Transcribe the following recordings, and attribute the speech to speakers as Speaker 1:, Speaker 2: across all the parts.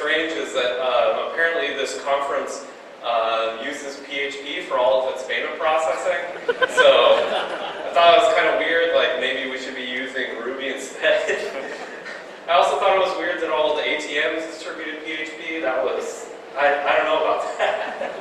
Speaker 1: strange is that apparently this conference uses PHP for all of its payment processing. So I thought it was kind of weird, like maybe we should be using Ruby instead. I also thought it was weird that all of the ATMs distributed PHP. That was, I don't know about that.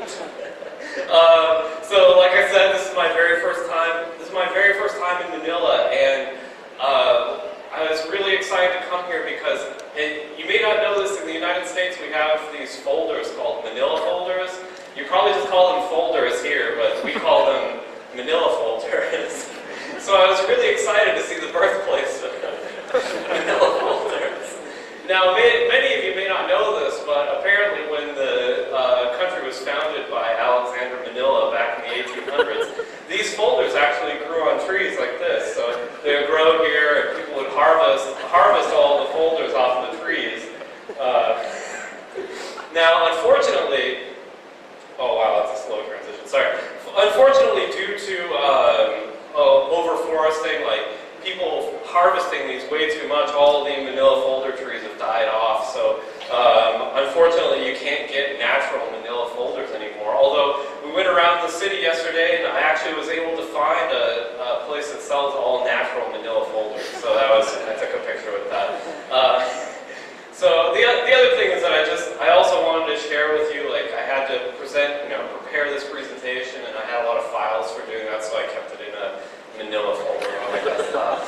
Speaker 1: So like I said, this is my very first time. This is my very first time in Manila, and I was really excited to come here because you may not know this, in the United States we have these folders called Manila Folders. You probably just call them folders here, but we call them Manila Folders. So I was really excited to see the birthplace of Manila Folders. Now, many of you may not know this, but apparently when the country was founded by Alexander Manila back in the 1800s, these folders actually grew on trees like this. So they would grow here, and people would harvest all the folders off the trees. Now, unfortunately, oh wow, that's a slow transition. Sorry. Unfortunately, due to overforesting, like people harvesting these way too much, all the Manila folder trees have died off. So unfortunately, you can't get natural Manila folders anymore. Although we went around the city yesterday, and I actually was able to find a place that sells all natural Manila folders. So I took a picture with that. So the other thing is that I also wanted to share with you, like I had to prepare this presentation, and I had a lot of files for doing that, so I kept it in a Manila folder on my desktop.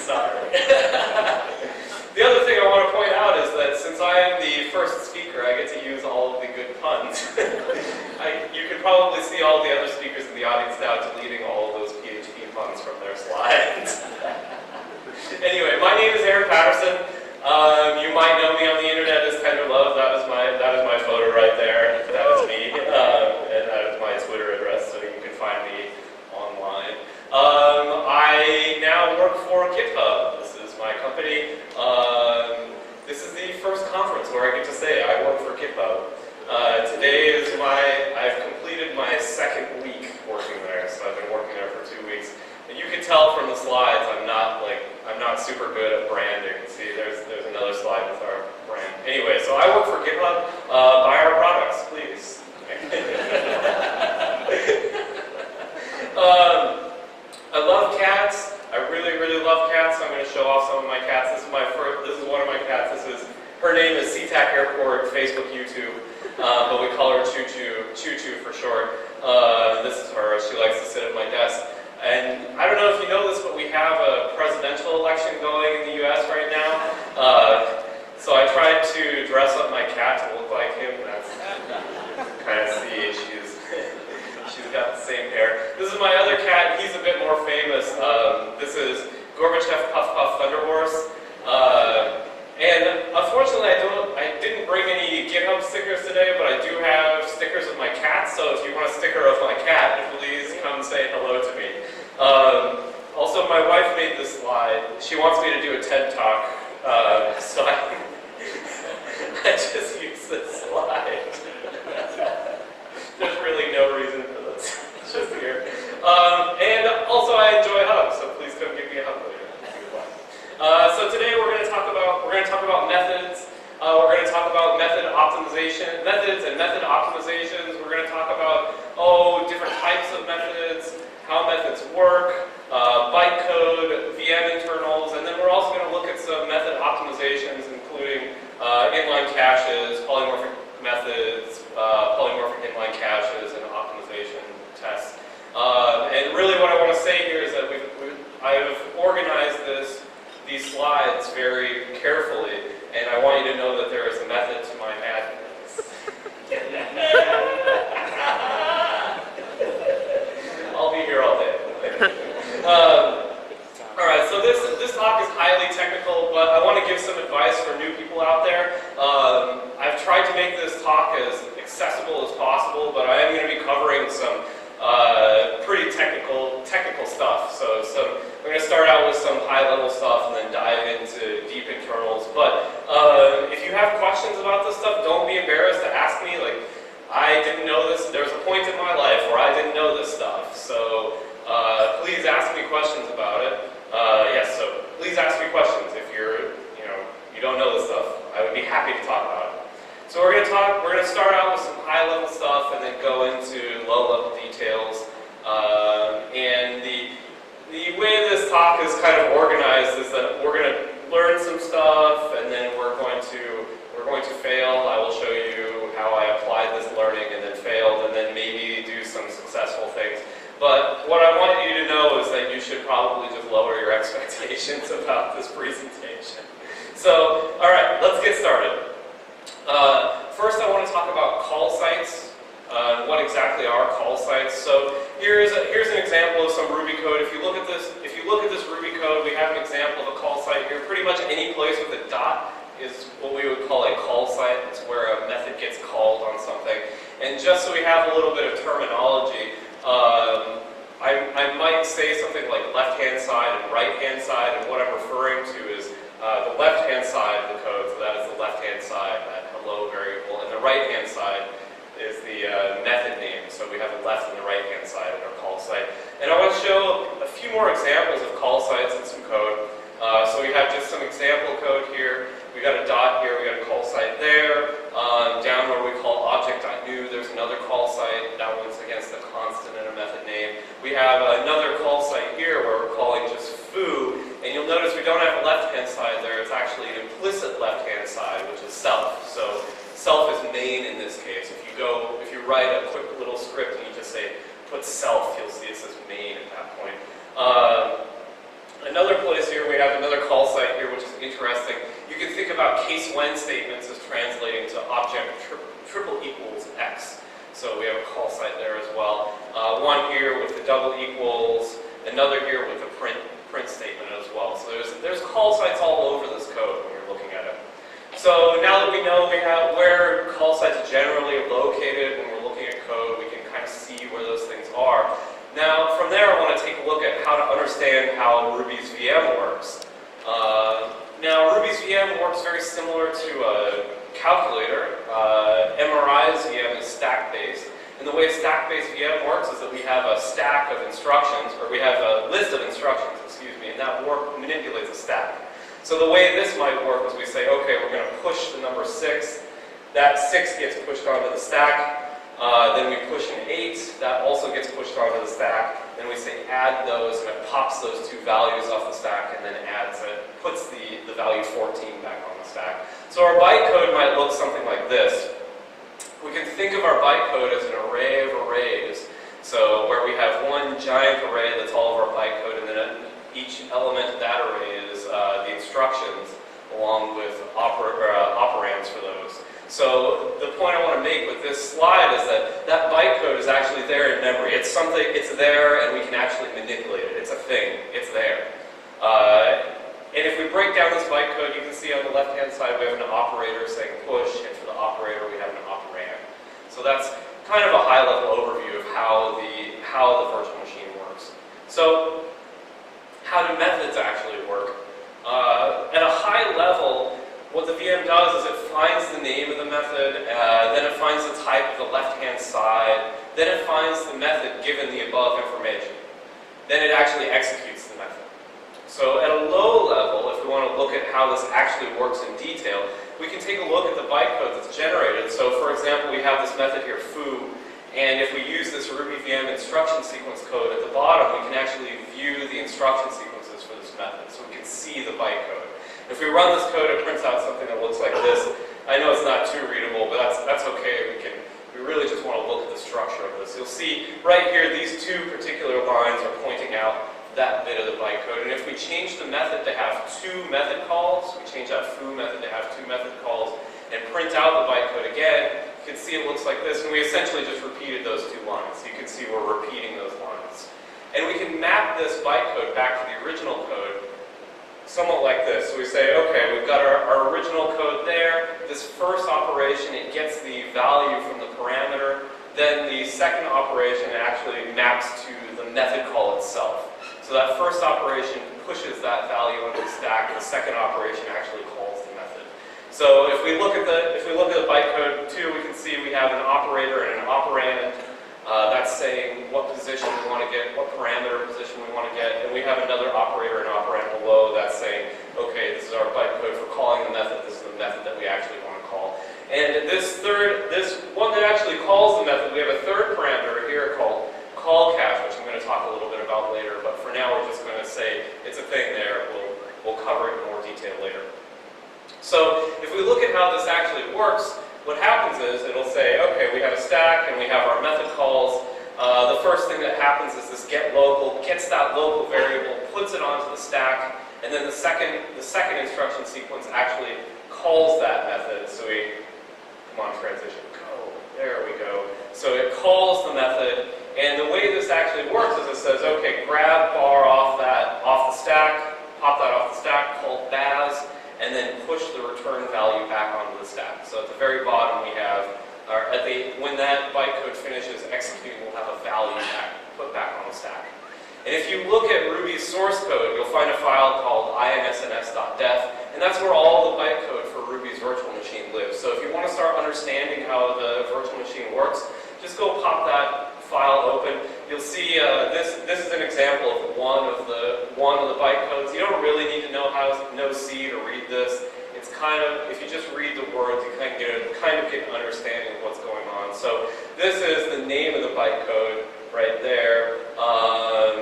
Speaker 1: Sorry. The other thing I want to point out is that since I am the first speaker, I get to use all of the good puns. You can probably see all the other speakers in the audience now deleting all of those PHP puns from their slides. Anyway, my name is Patterson. You might know me on the internet as Tender Love. That is my photo right there. That is me, and that is my Twitter address, so you can find me online. I now work for GitHub. This is my company. This is the first conference where I get to say I work for GitHub. Today is I've completed my second week working there, so I've been working there for 2 weeks. And you can tell from the slides I'm not super good at branding. See, there's another slide with our brand. Anyway, so I work for GitHub. Buy our products, please. I love cats. I really, really love cats. So I'm going to show off some of my cats. This is one of my cats. Her name is SeaTac Airport, Facebook, YouTube, but we call her Choo-Choo for short. This is her. She likes to sit at my desk. And I don't know if you know this, but we have a presidential election going in the U.S. right now. So I tried to dress up my cat to look like him. That's kind of see, she's got the same hair. This is my other cat. He's a bit more famous. This is Gorbachev Puff Puff Thunder Horse. And unfortunately, I didn't bring any GitHub stickers today, but I do have stickers of my cat. So if you want a sticker of my cat, please come say hello to me. Also, my wife made this slide. She wants me to do a TED Talk, so I just use this slide. There's really no reason for this. It's just here. And also, I enjoy hugs, so please come give me a hug later. So today we're going to talk about methods. We're going to talk about methods and method optimizations. We're going to talk about different types of methods, how methods work, bytecode, VM internals, and then we're also going to look at some method optimizations, including inline caches, polymorphic methods, polymorphic inline caches, and optimization tests. And really, what I want to say here is that I've organized these slides very carefully, and I want you to know that there is a method to my madness. I'll be here all day. Alright, so this talk is highly technical, but I want to give some advice for new people out there. I've tried to make this talk as accessible as possible, but I am going to be covering some pretty technical stuff. So we're going to start out with some high-level stuff and then dive into deep internals. But if you have questions about this stuff, don't be embarrassed to ask me. Like, I didn't know this. There was a point in my life where I didn't know this stuff. So please ask me questions about it. Yes, so please ask me questions if you're start out with some high-level stuff and then go into low-level details. And the way this talk is kind of organized is that we're going to learn some stuff, and then we're going to fail. I will show you how I applied this learning and then failed, and then maybe do some successful things. But what I want you to know is that you should probably just lower your expectations about this presentation. So, all right, let's get started. First, I want to talk about call sites. What exactly are call sites? So here's an example of some Ruby code. If you look at this Ruby code, we have an example of a call site here. Pretty much any place with a dot is what we would call a call site. It's where a method gets called on something. And just so we have a little bit of terminology, I might say something like left-hand side and right-hand side, and what I'm referring to is the left-hand side of the code, so that is the left-hand side, that hello variable, and the right-hand side is the method name. So we have the left and the right-hand side in our call site. And I want to show a few more examples of call sites in some code. So we have just some example code here. We got a dot here, we got a call site there. Down where we call object.new, there's another call site. That one's against a constant and a method name. We have another call site here where we're calling just foo. And you'll notice we don't have a left-hand side there. It's actually an implicit left-hand side, which is self. So self is main in this case. If you write a quick little script and you just say put self, you'll see it says main at that point. Another place here, we have another call site here, which is interesting. You can think about case when statements as translating to object triple equals x. So we have a call site there as well. One here with the double equals, another here with a print statement as well. So there's call sites all over this code when you're looking at it. So now that we know where call sites generally are located when we're looking at code, we can kind of see where those things are. Now, from there, I want to take a look at how to understand how Ruby's VM works. Now, Ruby's VM works very similar to a calculator. MRI's VM is stack-based. And the way stack-based VM works is that we have a stack of instructions, or we have a list of instructions, excuse me, and that manipulates a stack. So the way this might work is we say, okay, we're going to push the number 6. That 6 gets pushed onto the stack. Then we push an 8. That also gets pushed onto the stack. Then we say add those, and it pops those two values off the stack, and then puts the value 14 back on the stack. So our bytecode might look something like this. We can think of our bytecode as an array of arrays. So where we have one giant array that's all of our bytecode, and then each element of that array is the instructions along with operands for those. So the point I want to make with this slide is that bytecode is actually there in memory. It's something, it's there, and we can actually manipulate it. It's a thing. It's there. And if we break down this bytecode, you can see on the left-hand side we have an operator saying push, and for the operator we have an operand. So that's kind of a high-level overview of how the virtual machine works. So how do methods actually work? At a high level, what the VM does is it finds the name of the method, then it finds the type of the left-hand side, then it finds the method given the above information. Then it actually executes the method. So at a low level, if we want to look at how this actually works in detail, we can take a look at the bytecode that's generated. So for example, we have this method here, foo, and if we use this Ruby VM instruction sequence code at the bottom, we can actually view the instruction sequences for this method, so we can see the bytecode. If we run this code, it prints out something that looks like this. I know it's not too readable, but that's okay. We really just want to look at the structure of this. You'll see right here, these two particular lines are pointing out that bit of the bytecode. And if we change the method to have two method calls, we change that foo method to have two method calls, and print out the bytecode again, you can see it looks like this. And we essentially just repeated those two lines. You can see we're repeating those lines. And we can map this bytecode back to the original code somewhat like this. So we say, okay, we've got our original code there. This first operation, it gets the value from the parameter. Then the second operation actually maps to the method call itself. So that first operation pushes that value into the stack, and the second operation actually calls the method. So if we look at the bytecode too, we can see we have an operator and an operand. That's saying what position we want to get, what parameter position we want to get, and we have another operator and operand below that's saying, okay, this is our bytecode for calling the method, this is the method that we actually want to call. And this So if we look at how this actually works, what happens is it'll say, okay, we have a stack and we have our method calls. The first thing that happens is this get local gets that local variable, puts it onto the stack, and then the second instruction sequence actually calls that method. So we, come on, transition, go, there we go. So it calls the method, and the way this actually works is it says, okay, grab bar off the stack, pop that off the stack, call baz, and then push the return value back onto the stack. So at the very bottom we have, when that bytecode finishes executing, we'll have a value put back on the stack. And if you look at Ruby's source code, you'll find a file called insns.def, and that's where all the bytecode for Ruby's virtual machine lives. So if you want to start understanding how the virtual machine works, just go pop that file open. You'll see this is an example of one of the bytecodes. You don't really need to know C to read this. It's kind of, if you just read the words, you kind of get an understanding of what's going on. So this is the name of the bytecode right there.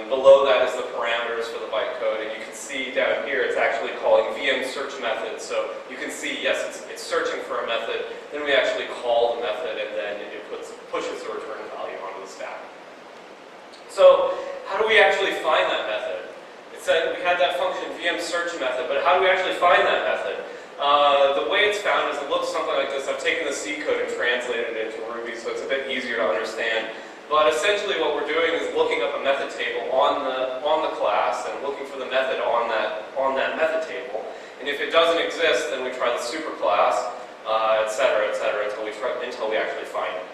Speaker 1: Below that is the parameters for the bytecode, and you can see down here it's actually calling VM search method. So you can see, yes, it's searching for a method. Then we actually call the method, and then it pushes the return value onto the stack. So how do we actually find that method? It said we had that function VM search method, but how do we actually find that method? The way it's found is it looks something like this. I've taken the C code and translated it into Ruby, so it's a bit easier to understand. But essentially what we're doing is looking up a method table on the class and looking for the method on that method table. And if it doesn't exist, then we try the superclass, etc., until we actually find it.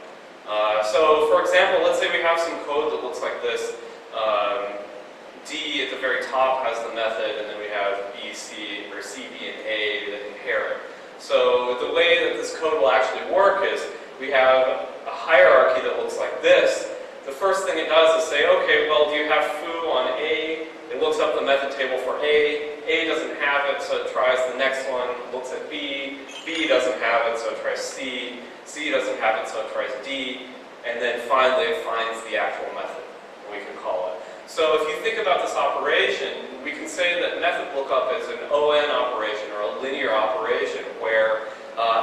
Speaker 1: So for example, let's say we have some code that looks like this. D at the very top has the method, and then we have B, C, or C, B, and A that inherit. So the way that this code will actually work is we have a hierarchy that looks like this. The first thing it does is say, okay, well, do you have foo on A? It looks up the method table for A. A doesn't have it, so it tries the next one, looks at B. B doesn't have it, so it tries C. C doesn't have it, so it tries D. And then finally it finds the actual method, we can call it. So if you think about this operation, we can say that method lookup is an ON operation, or a linear operation, where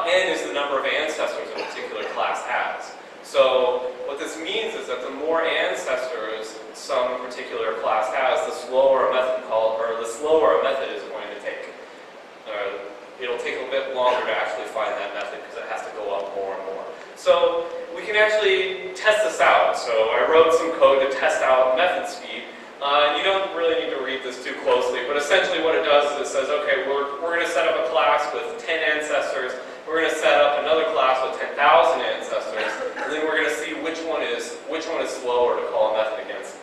Speaker 1: n is the number of ancestors a particular class has. So what this means is that the more ancestors some particular class has, the slower a method call, or the slower a method is going to take. It'll take a bit longer to actually find that method because it has to go up more and more. So we can actually test this out. So I wrote some code to test out method speed. You don't really need to read this too closely, but essentially what it does is it says, okay, we're going to set up a class with 10 ancestors. We're going to set up another class with 10,000 ancestors, and then we're going to see which one is slower to call a method against.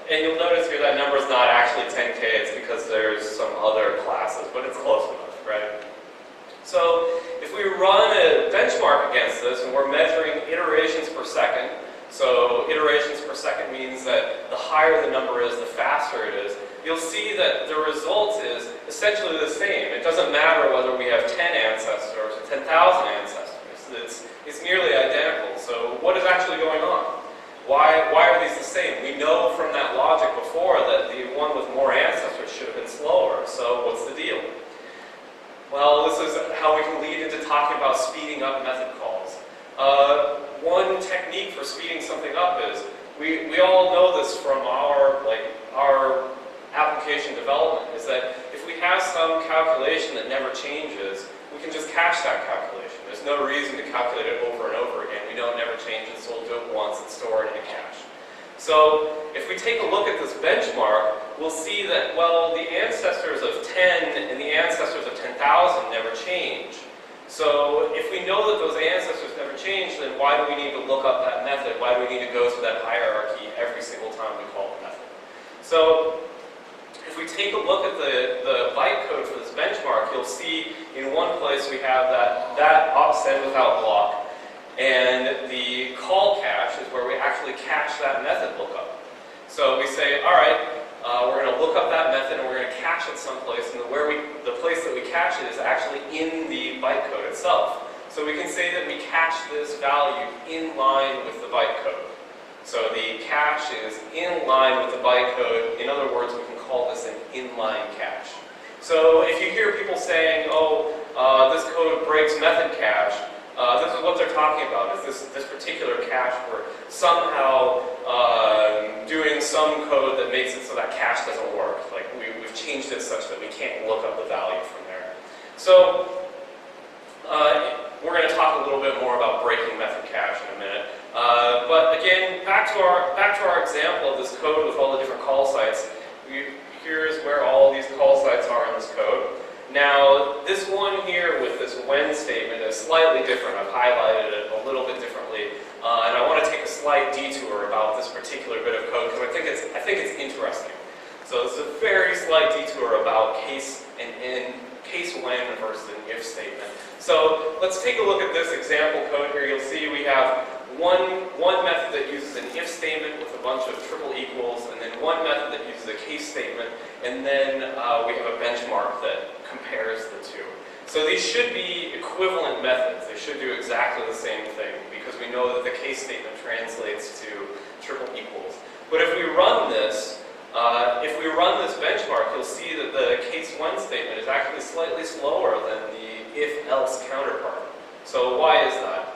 Speaker 1: And you'll notice here that number is not actually 10K. It's because there's some other classes, but it's close enough, right? So if we run a benchmark against this, and we're measuring iterations per second, so iterations per second means that the higher the number is, the faster it is, you'll see that the result is essentially the same. It doesn't matter whether we have 10 ancestors or 10,000 ancestors. It's nearly identical. So what is actually going on? Why are these the same? We know from that logic before that the one with more ancestors should have been slower. So what's the deal? Well, this is how we can lead into talking about speeding up method calls. One technique for speeding something up is, we all know this from our application development, is that if we have some calculation that never changes, we can just cache that calculation. There's no reason to calculate it over and over again. We know it never changes, so we'll do it once and store it in a cache. So if we take a look at this benchmark, we'll see that, well, the ancestors of 10 and the ancestors of 10,000 never change. So if we know that those ancestors never change, then why do we need to look up that method? Why do we need to go through that hierarchy every single time we call the method? So if we take a look at the bytecode for this benchmark, you'll see in one place we have that send without block, and the call cache is where we actually cache that method lookup. So we say, all right, we're going to look up that method and we're going to cache it someplace, and the place that we cache it is actually in the bytecode itself. So we can say that we cache this value in line with the bytecode. So the cache is in line with the bytecode. In other words, we can call this an inline cache. So if you hear people saying, oh, this code breaks method cache, this is what they're talking about, is this particular cache where somehow doing some code that makes it so that cache doesn't work. Like we've changed it such that we can't look up the value from there. So we're going to talk a little bit more about breaking method cache in a minute. But again, back to our example of this code with all the different call sites. Here's where all these call sites are in this code. Now, this one here with this when statement is slightly different. I've highlighted it a little bit differently, and I want to take a slight detour about this particular bit of code because I think it's interesting. So this is a very slight detour about case when versus an if statement. So let's take a look at this example code here. You'll see we have one method that uses an if statement with a bunch of triple equals, and then one method that uses a case statement, and then we have a benchmark that compares the two. So these should be equivalent methods. They should do exactly the same thing because we know that the case statement translates to triple equals. But if we run this benchmark, you'll see that the case when statement is actually slightly slower than the if-else counterpart. So why is that?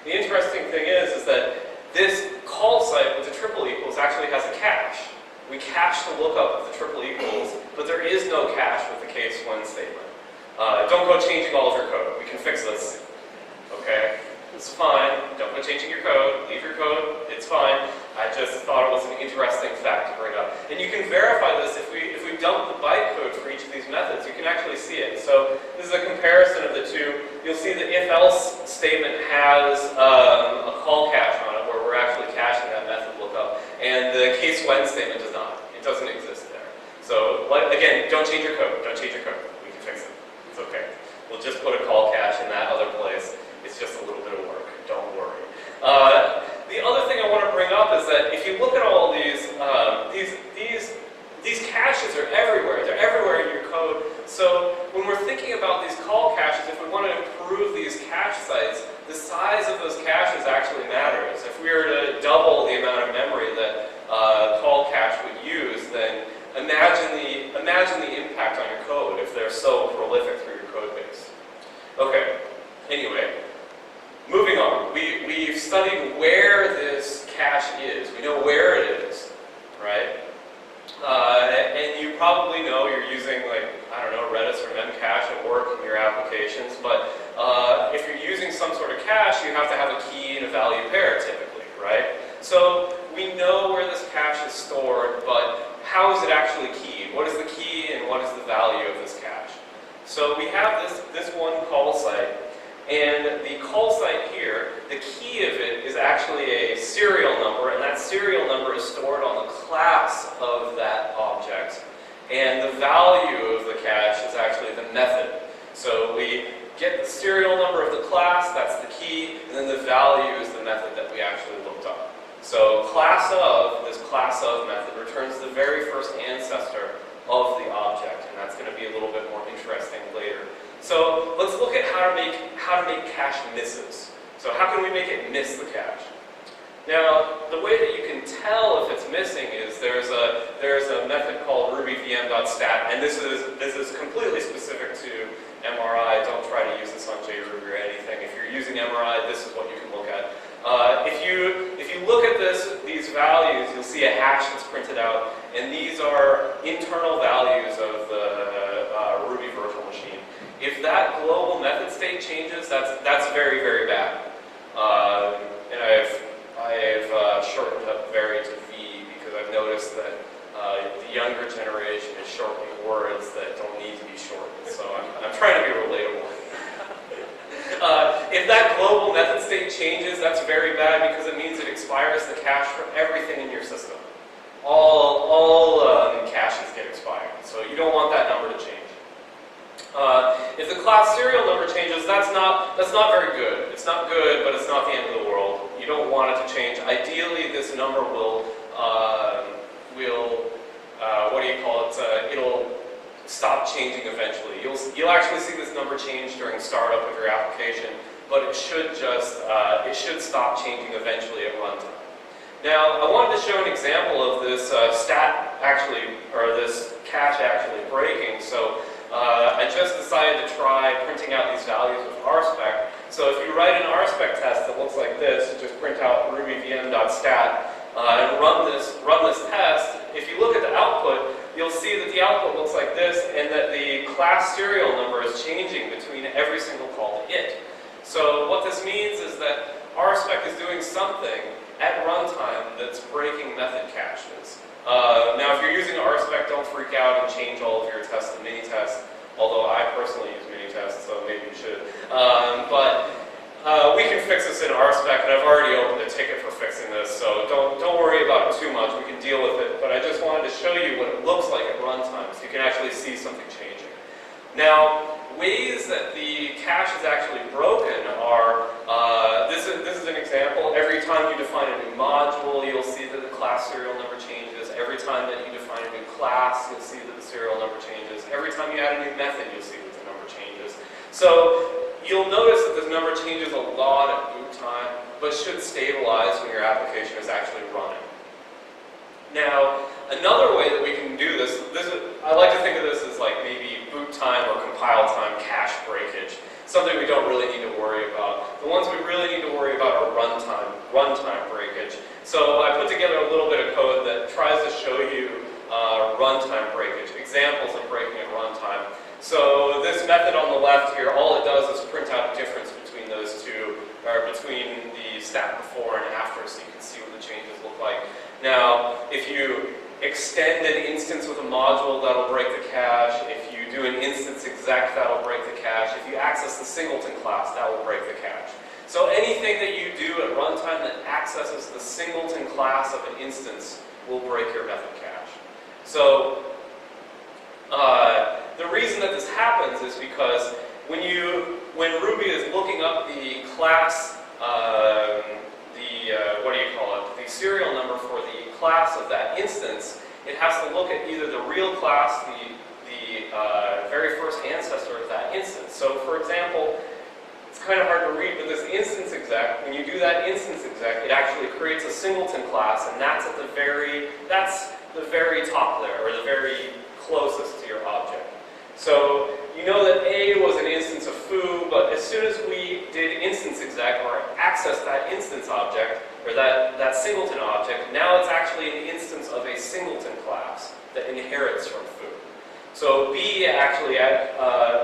Speaker 1: The interesting thing is that this call site with the triple equals actually has a cache. We cache the lookup of the triple equals, but there is no cache with the case when statement. Don't go changing all of your code. We can fix this. Okay? It's fine. Don't go changing your code. Leave your code. It's fine. I just thought it was an interesting fact to bring up. And you can verify this if we dump the bytecode for each of these methods. You can actually see it. So this is a comparison of the two. You'll see the if-else statement has a call cache on it where we're actually caching that method lookup. And the case when statement does not. It doesn't exist there. So again, don't change your code. Don't change your code. We can fix it. It's okay. We'll just put a call cache in that other place. It's just a little bit of work. Don't worry. The other thing I want to bring up is that if you look at all these caches are everywhere. They're everywhere in your code. So when we're thinking about these call caches, if we want to improve these cache sites, the size of those caches actually matters. If we were to double the amount of memory that call cache would use, then imagine the impact on your code if they're so prolific through your code base. Okay. Anyway. Moving on, we've studied where this cache is. We know where it is, right? And you probably know you're using, like, I don't know, Redis or Memcache at work in your applications, but if you're using some sort of cache, you have to have a key and a value pair typically, right? So we know where this cache is stored, but how is it actually keyed? What is the key and what is the value of this cache? So we have this one call site. And the call site here, the key of it is actually a serial number, and that serial number is stored on the class of that object. And the value of the cache is actually the method. So we get the serial number of the class, that's the key, and then the value is the method that we actually looked up. So this class of method returns the very first ancestor of the object, and that's going to be a little bit more interesting later. So let's look at how to make cache misses. So how can we make it miss the cache? Now, the way that you can tell if it's missing is there's a method called rubyvm.stat, and this is completely specific to MRI. Don't try to use this on JRuby or anything. If you're using MRI, this is what you can look at. If you look at these values, you'll see a hash that's printed out, and these are internal values of the Ruby virtual machine. If that global method state changes, that's very, very bad. And I've shortened up very to V because I've noticed that the younger generation is shortening words that don't need to be shortened. So I'm trying to be relatable. If that global method state changes, that's very bad because it means it expires the cache for everything in your system. All caches get expired, so you don't want that number to change. If the class serial number changes, that's not very good. It's not good, but it's not the end of the world. You don't want it to change. Ideally, this number will it'll stop changing eventually. You'll actually see this number change during startup of your application, but it should stop changing eventually at runtime. Now, I wanted to show an example of this stat cache actually breaking. So I just decided to try printing out these values with RSpec. So if you write an RSpec test that looks like this, just print out rubyvm.stat and run this test. If you look at the output, you'll see that the output looks like this, and that the class serial number is changing between every single call to it. So what this means is that RSpec is doing something at runtime that's breaking method caches. Now, if you're using RSpec, don't freak out and change all of your tests to mini-tests, although I personally use mini-tests, so maybe you should. We can fix this in RSpec, and I've already opened a ticket for fixing this, so don't worry about it too much. We can deal with it, but I just wanted to show you what it looks like at runtime, so you can actually see something changing. Now, ways that the cache is actually broken are, this is an example. Every time you define a new module, you'll see that the class serial number changes. Every time that you define a new class, you'll see that the serial number changes. Every time you add a new method, you'll see that the number changes. So you'll notice that this number changes a lot at boot time, but should stabilize when your application is actually running. Now, another way that we can do this I like to think of this as like maybe boot time or compile time cache breakage, something we don't really need to worry about. The ones we really need to worry about are runtime breakage. So I put together a little bit of code that tries to show you runtime breakage, examples of breaking at runtime. So this method on the left here, all it does is print out a difference between those two, or between the stat before and after, so you can see what the changes look like. Now, if you extend an instance with a module, that'll break the cache. If you do an instance exec, that'll break the cache. If you access the Singleton class, that will break the cache. So anything that you do at runtime that accesses the Singleton class of an instance will break your method cache. So the reason that this happens is because when Ruby is looking up the class, the serial number for the class of that instance, it has to look at either the real class, the very first ancestor of that instance. So for example, it's kind of hard to read, but this instance exec, when you do that instance exec, it actually creates a Singleton class, and that's the very top layer, or the very closest to your object. So you know that A was an instance of foo, but as soon as we did instance exec, or accessed that instance object, or that Singleton object, now it's actually an instance of a Singleton class that inherits from foo. So B actually,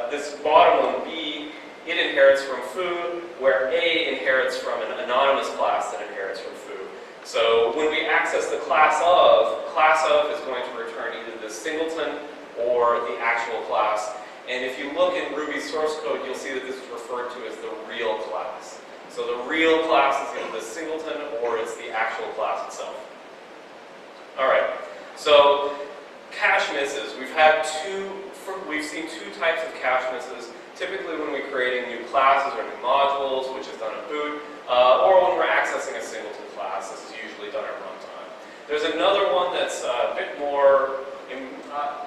Speaker 1: this bottom one, B, it inherits from foo, where A inherits from an anonymous class that inherits from foo. So when we access the class of is going to return either the Singleton or the actual class. And if you look in Ruby's source code, you'll see that this is referred to as the real class. So the real class is either the Singleton or it's the actual class itself. All right. So cache misses. We've seen two types of cache misses. Typically when we're creating new classes or new modules, which is done at boot, or when we're accessing a Singleton class. This is usually done at runtime. There's another one that's a bit more,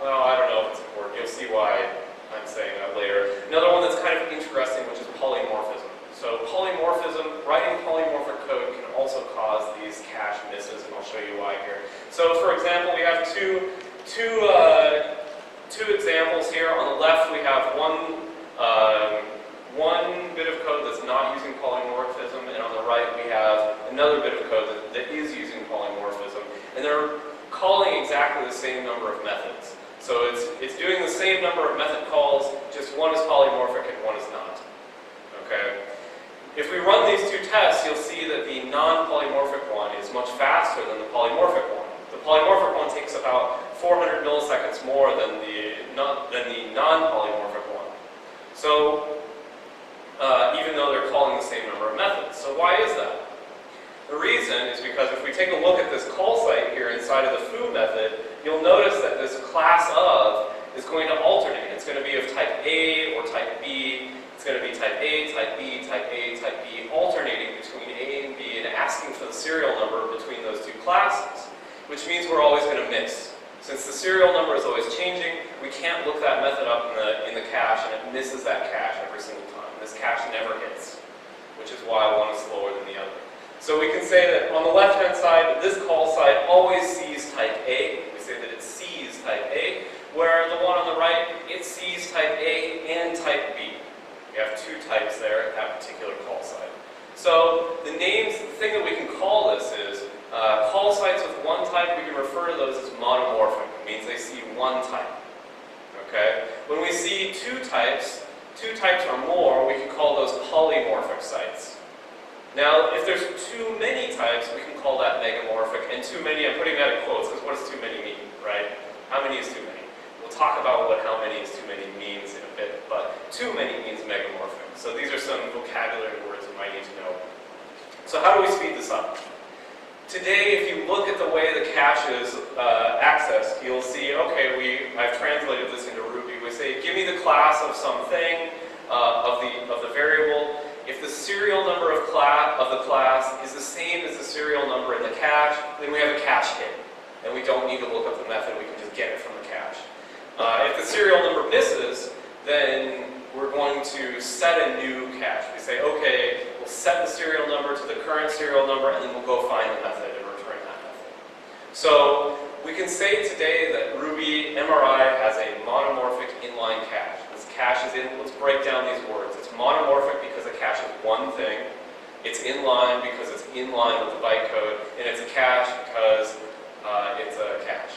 Speaker 1: well, I don't know if it's important. You'll see why I'm saying that later. Another one that's kind of interesting, which is polymorphism. So polymorphism, writing polymorphic code can also cause these cache misses, and I'll show you why here. So for example, we have two examples here. On the left, we have one bit of code that's not using polymorphism, and on the right, we have another bit of code that is using polymorphism. And they're calling exactly the same number of methods. So it's doing the same number of method calls, just one is polymorphic and one is not. Okay? If we run these two tests, you'll see that the non-polymorphic one is much faster than the polymorphic one. The polymorphic one takes about 400 milliseconds more than the non-polymorphic one. So, even though they're calling the same number of methods. So why is that? The reason is because if we take a look at this call site here inside of the foo method, you'll notice that this class of is going to alternate. It's going to be of type A or type B. It's going to be type A, type B, type A, type B, alternating between A and B and asking for the serial number between those two classes, which means we're always going to miss. Since the serial number is always changing, we can't look that method up in the cache, and it misses that cache every single time. This cache never hits, which is why one is slower than the other. So we can say that on the left-hand side, this call site always sees type A. We say that it type A, where the one on the right, it sees type A and type B. We have two types there at that particular call site. So the thing that we can call this is call sites with one type, we can refer to those as monomorphic. It means they see one type. Okay? When we see two types or more, we can call those polymorphic sites. Now, if there's too many types, we can call that megamorphic. And too many, I'm putting that in quotes, because what does too many mean, right? How many is too many? We'll talk about what how many is too many means in a bit, but too many means megamorphic. So these are some vocabulary words you might need to know. So how do we speed this up? Today, if you look at the way the cache is accessed, you'll see, okay, I've translated this into Ruby. We say, give me the class of something, of the variable. If the serial number of the class is the same as the serial number in the cache, then we have a cache hit. And we don't need to look up the method, we can just get it from the cache. If the serial number misses, then we're going to set a new cache. We say, okay, we'll set the serial number to the current serial number, and then we'll go find the method and return that method. So we can say today that Ruby MRI has a monomorphic inline cache. This cache is in, let's break down these words. It's monomorphic because the cache is one thing. It's inline because it's inline with the bytecode, and it's a cache because it's a cache.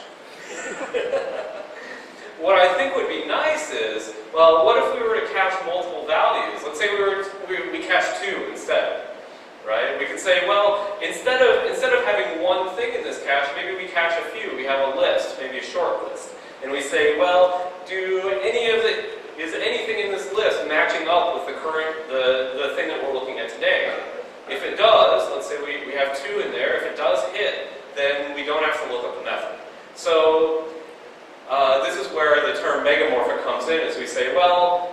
Speaker 1: What I think would be nice is, well, what if we were to cache multiple values? Let's say we cache 2 instead, right? We could say, well, instead of having one thing in this cache, maybe we cache a few. We have a list, maybe a short list, and we say, well, is anything in this list matching up with the thing that we're looking at today? If it does, let's say we have 2 in there. If it does hit, then we don't have to look up the method. So this is where the term megamorphic comes in, as we say, well,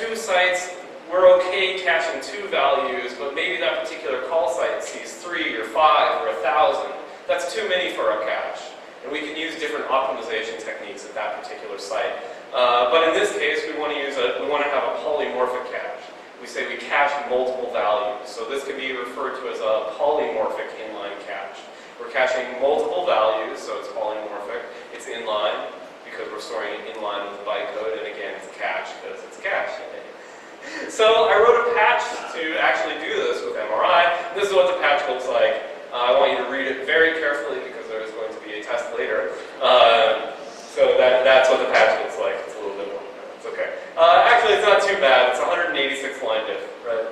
Speaker 1: 2 sites, we're okay caching 2 values, but maybe that particular call site sees 3 or 5 or 1,000. That's too many for our cache. And we can use different optimization techniques at that particular site. But in this case, we want to have a polymorphic cache. We say we cache multiple values. So this can be referred to as a polymorphic inline cache. We're caching multiple values, so it's polymorphic. It's inline because we're storing it inline with bytecode, and again, it's cache because it's cache. So I wrote a patch to actually do this with MRI. This is what the patch looks like. I want you to read it very carefully because there is going to be a test later. So that's what the patch looks like. It's a little bit long. It's okay. Actually, it's not too bad. It's 186 line diff, right?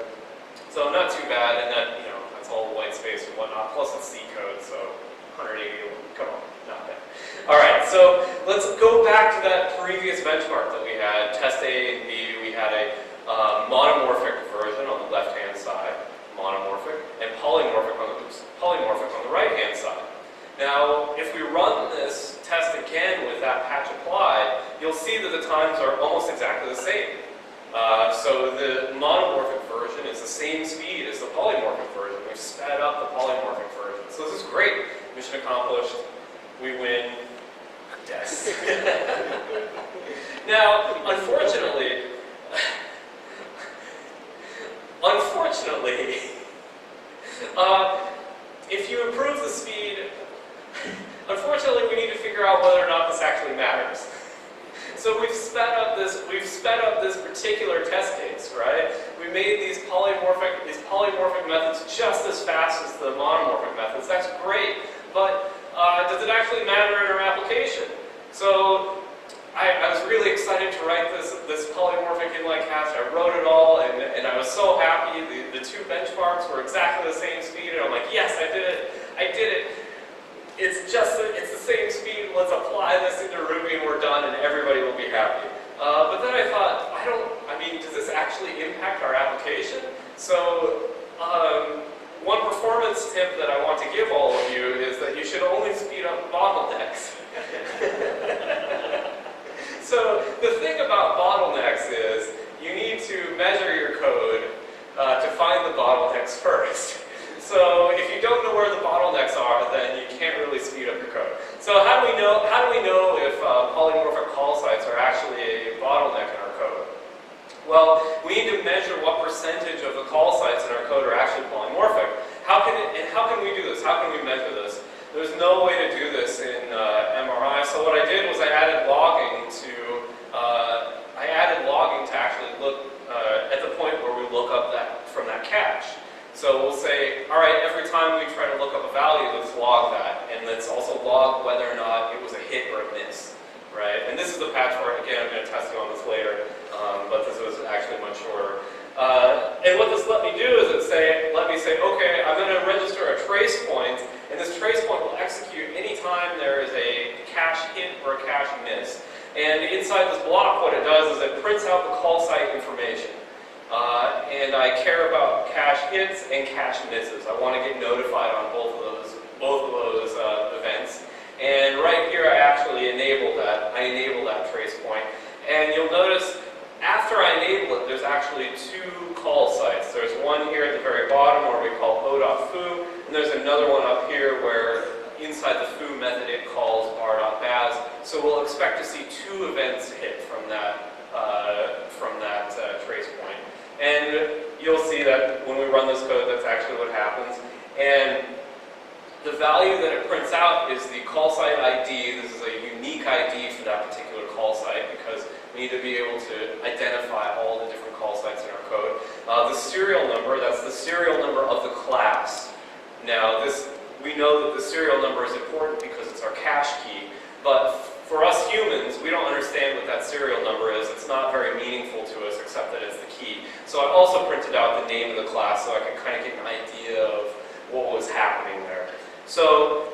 Speaker 1: So not too bad, and that, that's all white space and whatnot. Plus it's C code, so 180. Come on, not bad. All right, so let's go back to that previous benchmark that we had. Test A and B. We had a monomorphic version on the left-hand side, monomorphic, and polymorphic on the right-hand side. Now, if we run this test again with that patch applied, you'll see that the times are almost exactly the same. So the monomorphic version is the same speed as the polymorphic version. We've sped up the polymorphic version. So this is great. Mission accomplished. We win. Yes. Now, unfortunately, if you improve the speed, unfortunately, we need to figure out whether or not this actually matters. So we've sped up this particular test case, right? We made these polymorphic methods just as fast as the monomorphic methods. That's great, but does it actually matter in our application? So I was really excited to write this polymorphic inline cache. I wrote it all, and I was so happy. The 2 benchmarks were exactly the same speed, and I'm like, yes, I did it. I did it. It's the same speed. Let's apply this into Ruby, and we're done, and everybody will be happy. But then I thought, does this actually impact our application? So one performance tip that I want to give all of you is that you should only speed up bottlenecks. So the thing about bottlenecks is you need to measure your code to find the bottlenecks first. So if you don't know where the bottlenecks are, then you can't really speed up your code. So how do we know if polymorphic call sites are actually a bottleneck in our code? Well, we need to measure what percentage of the call sites in our code are actually polymorphic. How can we do this? How can we measure this? There's no way to do this in MRI. So what I did was I added logging to actually look at the point where we look up from that cache. So we'll say, all right, every time we try to look up a value, let's log that, and let's also log whether or not it was a hit or a miss, right? And this is the patch where, again, I'm going to test you on this later, but this was actually much shorter. And what this let me do is let me say, okay, I'm going to register a trace point, and this trace point will execute anytime there is a cache hit or a cache miss. And inside this block, what it does is it prints out the call site information. And I care about cache hits and cache misses. I want to get notified on both of those events. And right here, I actually enable that. I enable that trace point. And you'll notice after I enable it, there's actually two call sites. There's one here at the very bottom where we call o.foo, and there's another one up here where inside the foo method it calls bar.baz. So we'll expect to see two events hit from that trace point. And you'll see that when we run this code, that's actually what happens. And the value that it prints out is the call site ID. This is a unique ID for that particular call site because we need to be able to identify all the different call sites in our code. The serial number, that's the serial number of the class. Now, we know that the serial number is important because it's our cache key, but for us humans, we don't understand what that serial number is. It's not very meaningful to us except that it's the key. So I also printed out the name of the class so I could kind of get an idea of what was happening there. So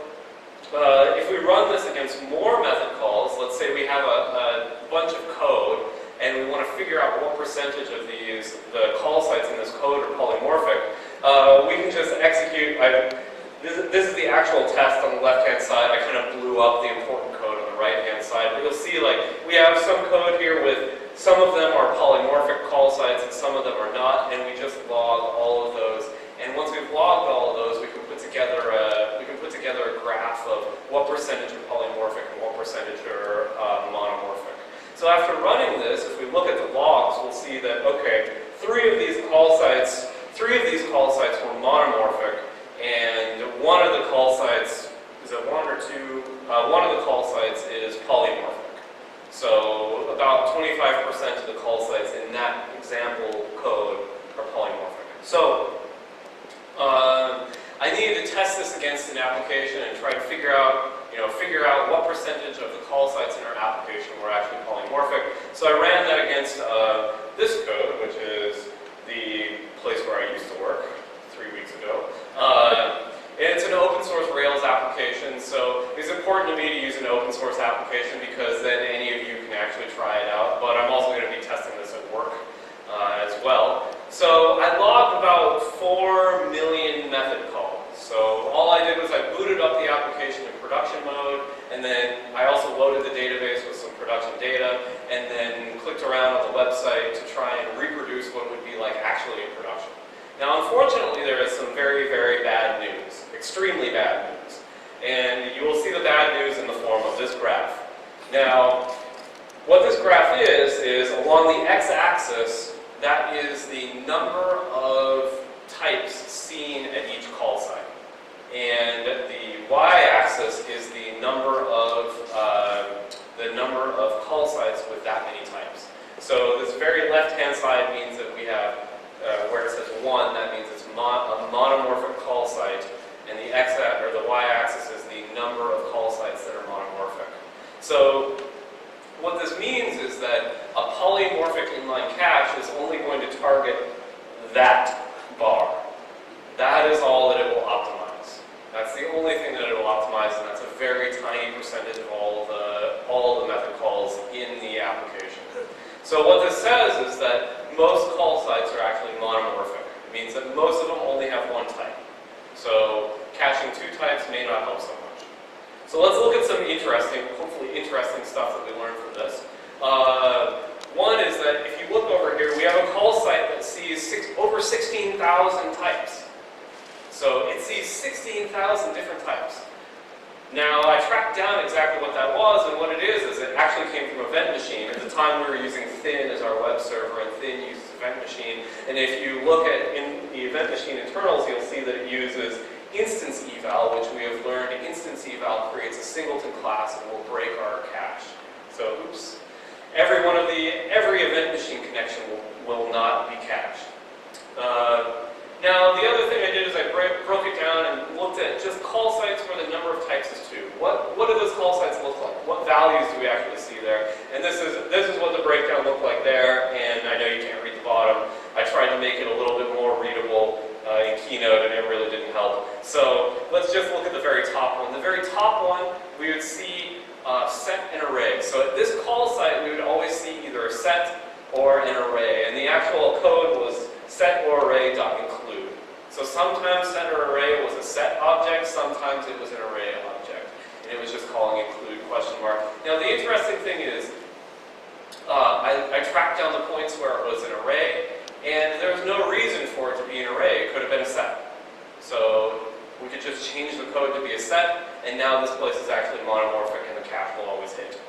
Speaker 1: if we run this against more method calls, let's say we have a bunch of code and we want to figure out what percentage of the call sites in this code are polymorphic, we can just execute. This is the actual test on the left-hand side. I kind of blew up the important code on the right-hand side. But you'll see, like, we have some code here with some of them are polymorphic call sites and some of them are not, and we just log all of those. And once we've logged all of those, we can put together a graph of what percentage are polymorphic and what percentage are monomorphic. So after running this, if we look at the logs, we'll see that, okay, three of these call sites were monomorphic. And one of the call sites, is it one or two? One of the call sites is polymorphic. So about 25% of the call sites in that example code are polymorphic. So I needed to test this against an application and try to figure out what percentage of the call sites in our application were actually polymorphic. So I ran that against this code, which is the place where I used to work 3 weeks ago. It's an open source Rails application, so it's important to me to use an open source application because then any of you can actually try it out. But I'm also going to be testing this at work as well. So I logged about 4 million method calls. So all I did was I booted up the application in production mode, and then I also loaded the database with some production data, and then clicked around on the website to try and reproduce what it would be like actually in production. Now, unfortunately, there is some very, very bad news, extremely bad news. And you will see the bad news in the form of this graph. Now, what this graph is along the x-axis, that is the number of types seen at each call site. And the y-axis is the number of call sites with that many types. So this very left-hand side means that we have where it says 1, that means it's a monomorphic call site, and the y-axis is the number of call sites that are monomorphic. So what this means is that a polymorphic inline cache is only going to target that bar. That is all that it will optimize. That's the only thing that it will optimize, and that's a very tiny percentage of all the method calls in the application. So what this says is that most call sites are actually monomorphic. It means that most of them only have one type. So caching 2 types may not help so much. So let's look at some hopefully interesting stuff that we learned from this. One is that if you look over here, we have a call site that sees over 16,000 types. So it sees 16,000 different types. Now, I tracked down exactly what that was, and what it is it actually came from EventMachine. At the time, we were using Thin as our web server, and Thin uses EventMachine. And if you look at in the EventMachine internals, you'll see that it uses instance eval, which we have learned instance eval creates a singleton class and will break our cache. So, oops. Every event machine connection will not be cached. Now, the other thing I did is I broke it down and looked at just call sites where the number of types is 2. What do those call sites look like? What values do we actually see there? And this is what the breakdown looked like there, and I know you can't read the bottom. I tried to make it a little bit more readable in Keynote, and it really didn't help. So let's just look at the very top one. The very top one, we would see set and array. So at this call site, we would always see either a set or an array, and the actual code was set or array.include. So sometimes set or array was a set object, sometimes it was an array object, and it was just calling include question mark. Now the interesting thing is, I tracked down the points where it was an array, and there was no reason for it to be an array. It could have been a set. So we could just change the code to be a set, and now this place is actually monomorphic and the cache will always hit.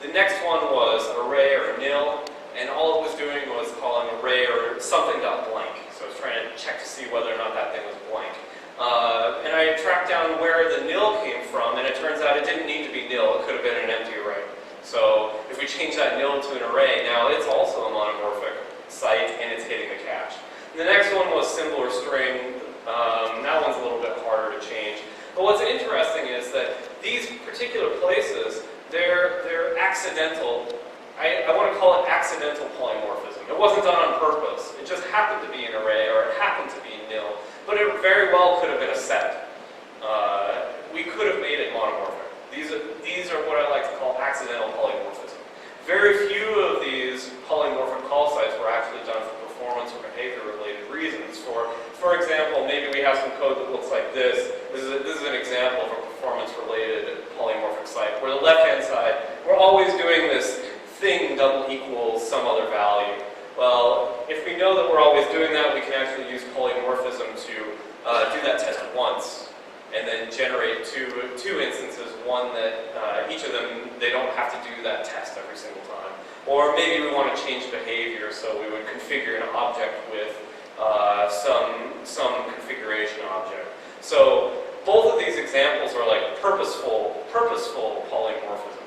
Speaker 1: The next one was array or nil, and all it was doing was calling array or something.blank. So I was trying to check to see whether or not that thing was blank. And I tracked down where the nil came from, and it turns out it didn't need to be nil. It could have been an empty array. So if we change that nil to an array, now it's also a monomorphic site, and it's hitting the cache. And the next one was symbol or string. That one's a little bit harder to change. But what's interesting is that these particular places, they're accidental. I want to call it accidental polymorphism. It wasn't done on purpose. It just happened to be an array, or it happened to be nil. But it very well could have been a set. We could have made it monomorphic. These are what I like to call accidental polymorphism. Very few of these polymorphic call sites were actually done for performance or behavior-related reasons. For example, maybe we have some code that looks like this. This is an example of a performance-related polymorphic site, where the left-hand side, we're always doing this thing double equals some other value. Well, if we know that we're always doing that, we can actually use polymorphism to do that test once, and then generate two instances, one that each of them, they don't have to do that test every single time. Or maybe we want to change behavior, so we would configure an object with some configuration object. So both of these examples are like purposeful polymorphism.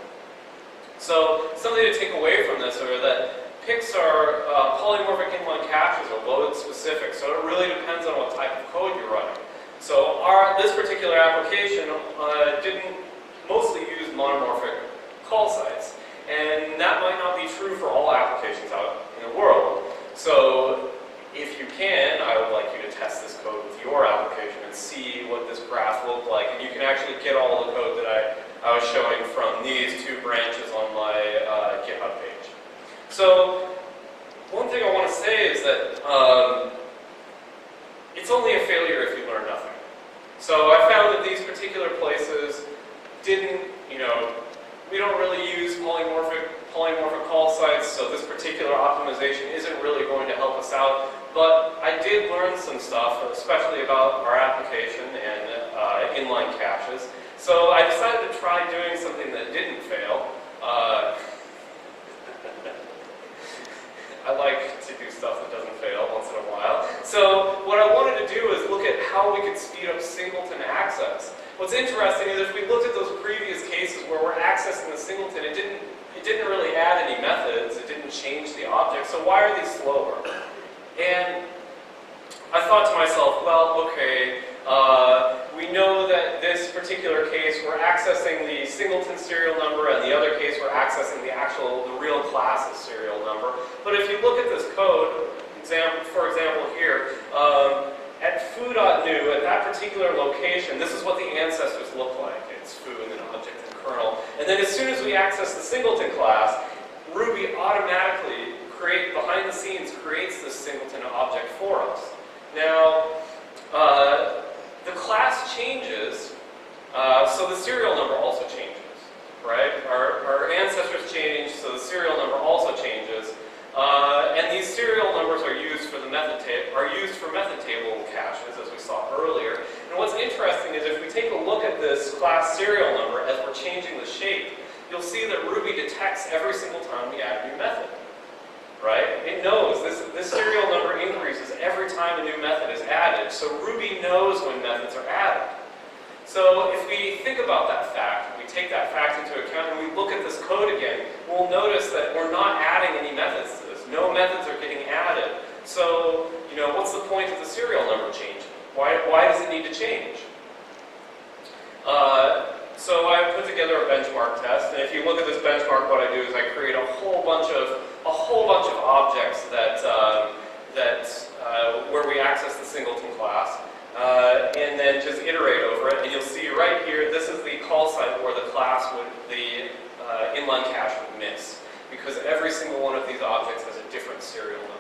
Speaker 1: So something to take away from this are that PICs are polymorphic inline caches are load specific, so it really depends on what type of code you're running. So this particular application didn't mostly use monomorphic call sites, and that might not be true for all applications out in the world. So if you can, I would like you to test this code with your application and see what this graph looked like, and you can actually get all the code that I was showing from these two branches on my GitHub page. So one thing I want to say is that it's only a failure if you learn nothing. So I found that these particular places didn't, we don't really use polymorphic call sites, so this particular optimization isn't really going to help us out. But I did learn some stuff, especially about our application and inline caches. So I decided to try doing something that didn't fail. I like to do stuff that doesn't fail once in a while. So what I wanted to do is look at how we could speed up singleton access. What's interesting is if we looked at those previous cases where we're accessing the singleton, it didn't really add any methods, it didn't change the object, so why are these slower? And I thought to myself, well, okay, we know that this particular case, we're accessing the singleton serial number, and the other case, we're accessing the real class's serial number. But if you look at this code, for example here, at foo.new, at that particular location, this is what the ancestors look like. It's foo and then object and kernel. And then as soon as we access the singleton class, Ruby automatically, behind the scenes, creates this singleton object for us. Now, the class changes, so the serial number also changes, right? Our ancestors change, so the serial number also changes. And these serial numbers are used for method table caches, as we saw earlier. And what's interesting is if we take a look at this class serial number as we're changing the shape, you'll see that Ruby detects every single time we add a new method, right? It knows this serial number increases every time a new method is added, so Ruby knows when methods are added. So if we think about that fact, we take that fact into account and we look at this code again, we'll notice that we're not adding any methods to this. No methods are getting added. So, what's the point of the serial number changing? Why does it need to change? So I put together a benchmark test, and if you look at this benchmark, what I do is I create a whole bunch of objects that where we access the Singleton class, and then just iterate over it. And you'll see right here, this is the call site where the inline cache would miss, because every single one of these objects has a different serial number.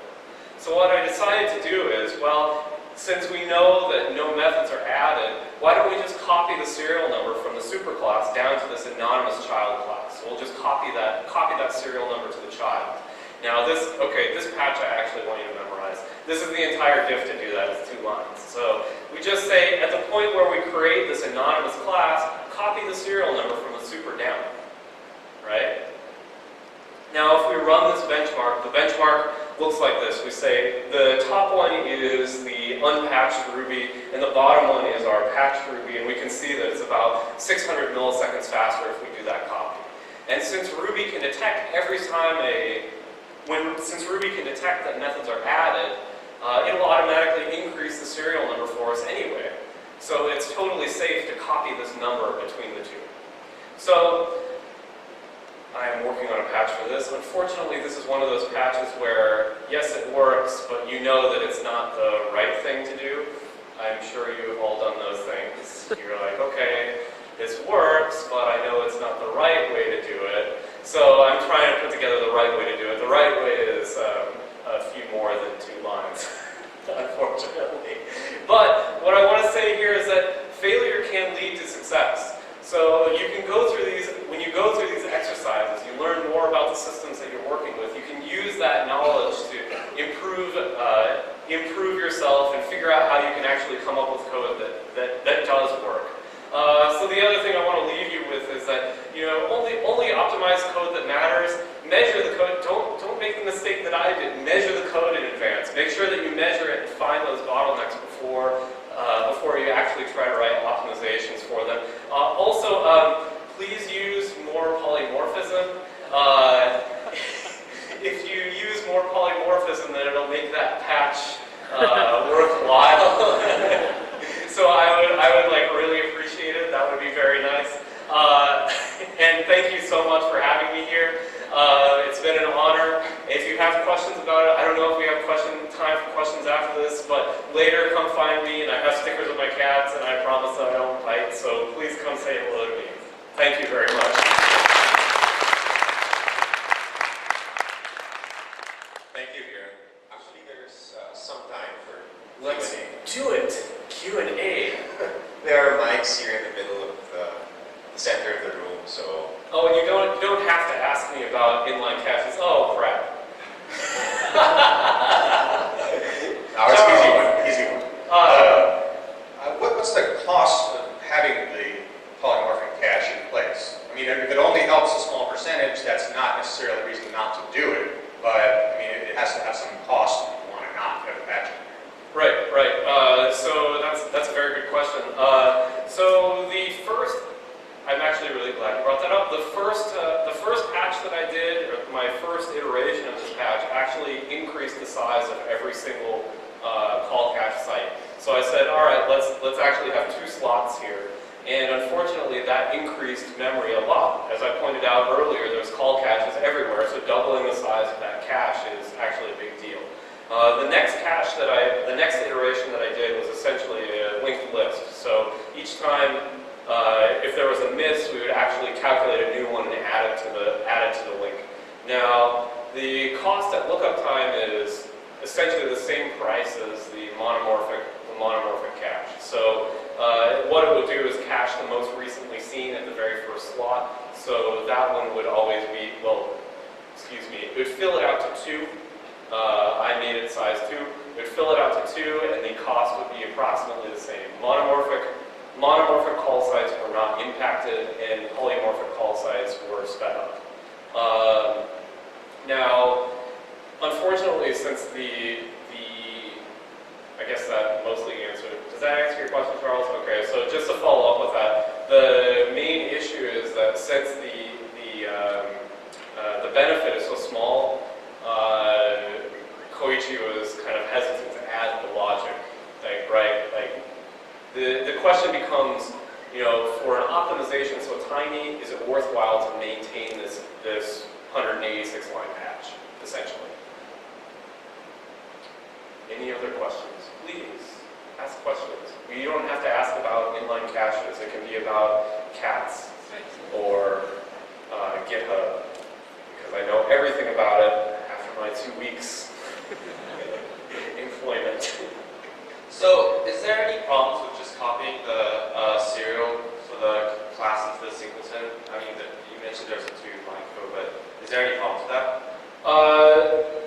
Speaker 1: So what I decided to do is, well, since we know that no methods are added, why don't we just copy the serial number from the superclass down to this anonymous child class? So we'll just copy that serial number to the child. Now this patch I actually want you to memorize. This is the entire diff to do that. It's 2 lines. So we just say, at the point where we create this anonymous class, copy the serial number from the super down. Right? Now if we run this benchmark, the benchmark looks like this. We say the top one is the unpatched Ruby, and the bottom one is our patched Ruby, and we can see that it's about 600 milliseconds faster if we do that copy. And since Ruby can detect every time since Ruby can detect that methods are added, it'll automatically increase the serial number for us anyway. So it's totally safe to copy this number between the two. So I am working on a patch for this. Unfortunately, this is one of those patches where, yes, it works, but you know that it's not the right thing to do. I'm sure you've all done those things. You're like, okay, this works, but I know it's not the right way to do it. So I'm trying to put together the right way to do it. The right way is a few more than 2 lines, unfortunately. But what I want to say here is that failure can lead to success. So you can go through these, when you go through these exercises, you learn more about the systems that you're working with. You can use that knowledge to improve yourself and figure out how you can actually come up with code that does work. So the other thing I want to leave you with is that, only optimize code that matters. Measure the code. Don't make the mistake that I did. Measure the code in advance. Make sure that you measure it and find those bottlenecks before you actually try to write optimizations for them. Also, please use more polymorphism. If you use more polymorphism, then it'll make that patch worthwhile. So I would like really appreciate it. That would be very nice. And thank you so much for having me here. It's been an honor. If you have questions about it, I don't know if we have time for questions after this, but later come find me, and I have stickers with my cats, and I promise that I don't bite, so please come say hello to me. Thank you very much.
Speaker 2: Thank you, Aaron. Actually, there's some time for
Speaker 1: Let's
Speaker 2: Q&A.
Speaker 1: do it. Q&A.
Speaker 2: There are mics here in the middle of the center of the room, so...
Speaker 1: Oh, and you don't have to ask me about inline caches. Oh, crap.
Speaker 2: Ours easy one. What's the cost of having the polymorphic cache in place? I mean, if it only helps a small percentage, that's not necessarily a reason not to do it, but I mean, it has to have some cost if you want to not have a patch in there.
Speaker 1: Right. So that's a very good question. So the first, I'm actually really glad you brought that up. The first patch that I did, or my first iteration of this patch, actually increased the size of every single call cache site. So I said, all right, let's actually have 2 slots here. And unfortunately, that increased memory a lot. As I pointed out earlier, there's call caches everywhere, so doubling the size of that cache is actually a big deal. The next iteration that I did was essentially a linked list. So each time, if there was a miss, we would actually calculate a new one and add it to the link. Now, the cost at lookup time is essentially the same price as the monomorphic cache. So what it would do is cache the most recently seen at the very first slot. So that one would always be, it would fill it out to 2. I made it size 2. It would fill it out to 2, and the cost would be approximately the same. Monomorphic call sites were not impacted, and polymorphic call sites were sped up. Now, Unfortunately, since I guess that mostly answered it. Does that answer your question, Charles? Okay, so just to follow up with that, the main issue is that since the benefit is so small, Koichi was kind of hesitant to add the logic, right? Like the question becomes, you know, for an optimization so tiny, is it worthwhile to maintain this 186 line patch, essentially? Any other questions? Please ask questions. You don't have to ask about inline caches. It can be about cats or GitHub, because I know everything about it after my 2 weeks employment.
Speaker 3: So, is there any problems with just copying the serial for the class into the singleton? I mean, you mentioned there's a 2-line code, but is there any problems with that?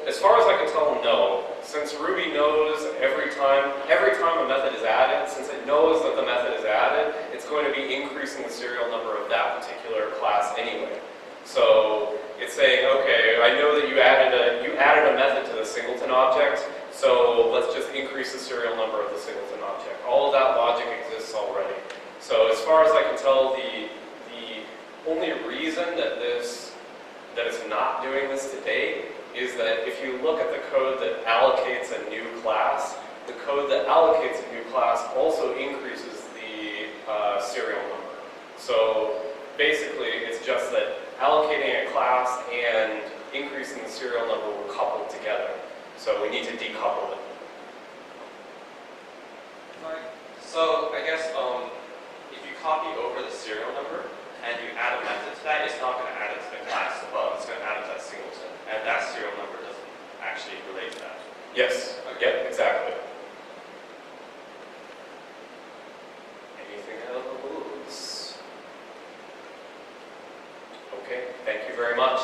Speaker 1: As far as I can tell, no. Since Ruby knows every time a method is added, since it knows that the method is added, it's going to be increasing the serial number of that particular class anyway. So it's saying, okay, I know that you added a method to the singleton object, so let's just increase the serial number of the singleton object. All of that logic exists already. So as far as I can tell, the only reason that it's not doing this today is that if you look at the code that allocates a new class, the code that allocates a new class also increases the serial number. So basically, it's just that allocating a class and increasing the serial number were coupled together. So we need to decouple it.
Speaker 3: So I guess if you copy over the serial number and you add a method to that, it's not going to add it to the class above. It's going to add it to that singleton. And that serial number doesn't actually relate to that.
Speaker 1: Yes, yep, exactly. Anything else? Okay, thank you very much.